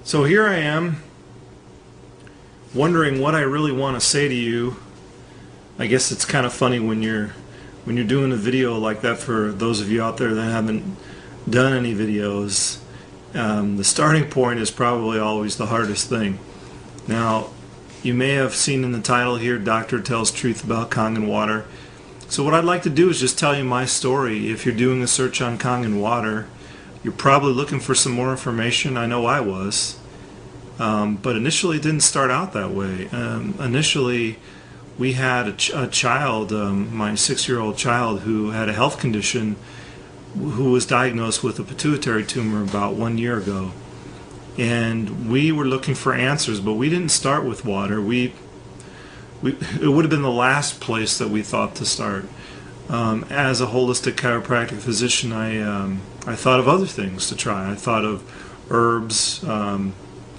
So here I am, wondering what I really want to say to you. I guess it's kind of funny when you're doing a video like that. For those of you out there that haven't done any videos, the starting point is probably always the hardest thing. Now, you may have seen in the title here, Doctor Tells Truth About Kangen Water. So what I'd like to do is just tell you my story. If you're doing a search on Kangen Water, you're probably looking for some more information. I know I was. But initially it didn't start out that way. Initially we had a child, my 6-year-old child, who had a health condition, who was diagnosed with a pituitary tumor about 1 year ago. And we were looking for answers, but we didn't start with water. It would have been the last place that we thought to start. As a holistic chiropractic physician, I thought of other things to try. I thought of herbs,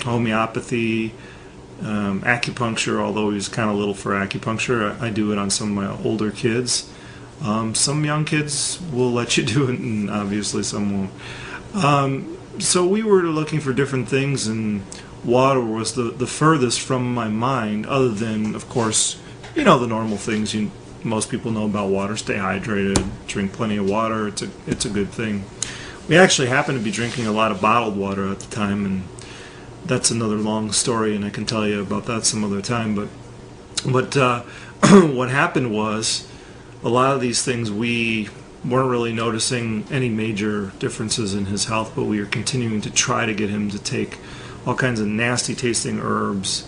homeopathy, acupuncture, although he was kind of little for acupuncture. I do it on some of my older kids. Some young kids will let you do it, and obviously some won't. So we were looking for different things, and water was the furthest from my mind, other than, of course, the normal things most people know about water. Stay hydrated, drink plenty of water. It's a good thing. We actually happened to be drinking a lot of bottled water at the time, and that's another long story, and I can tell you about that some other time. But what happened was, a lot of these things we weren't really noticing any major differences in his health, but we were continuing to try to get him to take all kinds of nasty tasting herbs.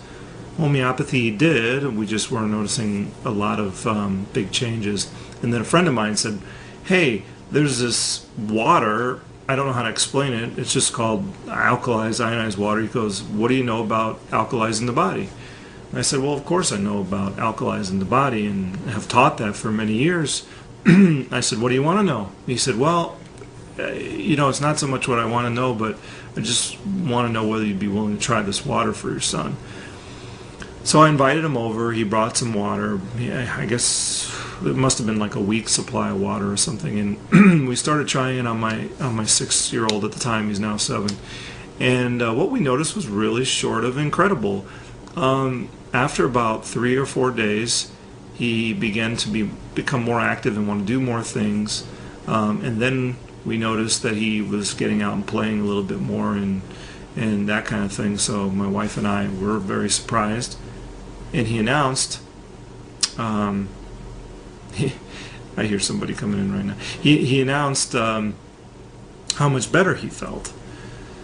Homeopathy he did, we just weren't noticing a lot of big changes. And then a friend of mine said, hey, there's this water, I don't know how to explain it, it's just called alkalized ionized water. He goes, what do you know about alkalizing the body? And I said, well, of course I know about alkalizing the body and have taught that for many years. I said, what do you want to know? He said, well, it's not so much what I want to know, but I just want to know whether you'd be willing to try this water for your son. So I invited him over. He brought some water. I guess it must have been like a week's supply of water or something. And we started trying it on my 6-year-old at the time. He's now 7. And what we noticed was really short of incredible. After about 3 or 4 days, he began to become more active and want to do more things. And then we noticed that he was getting out and playing a little bit more and that kind of thing. So my wife and I were very surprised. And he announced, I hear somebody coming in right now. He announced how much better he felt.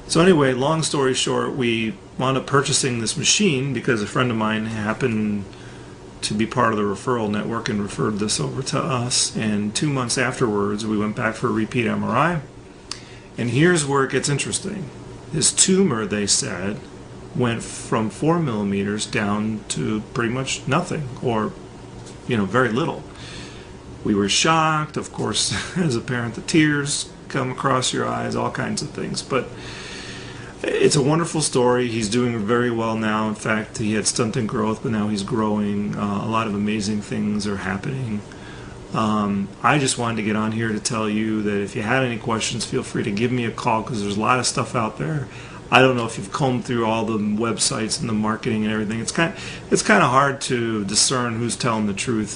So anyway, long story short, we wound up purchasing this machine because a friend of mine happened to be part of the referral network and referred this over to us. And 2 months afterwards, we went back for a repeat MRI. And here's where it gets interesting. His tumor, they said, went from 4 millimeters down to pretty much nothing, or very little. We were shocked, of course. As a parent, the tears come across your eyes, all kinds of things. But it's a wonderful story. He's doing very well now. In fact, he had stunted growth, but now he's growing. A lot of amazing things are happening. I just wanted to get on here to tell you that if you had any questions, feel free to give me a call, because there's a lot of stuff out there. I don't know if you've combed through all the websites and the marketing and everything. It's kind of hard to discern who's telling the truth.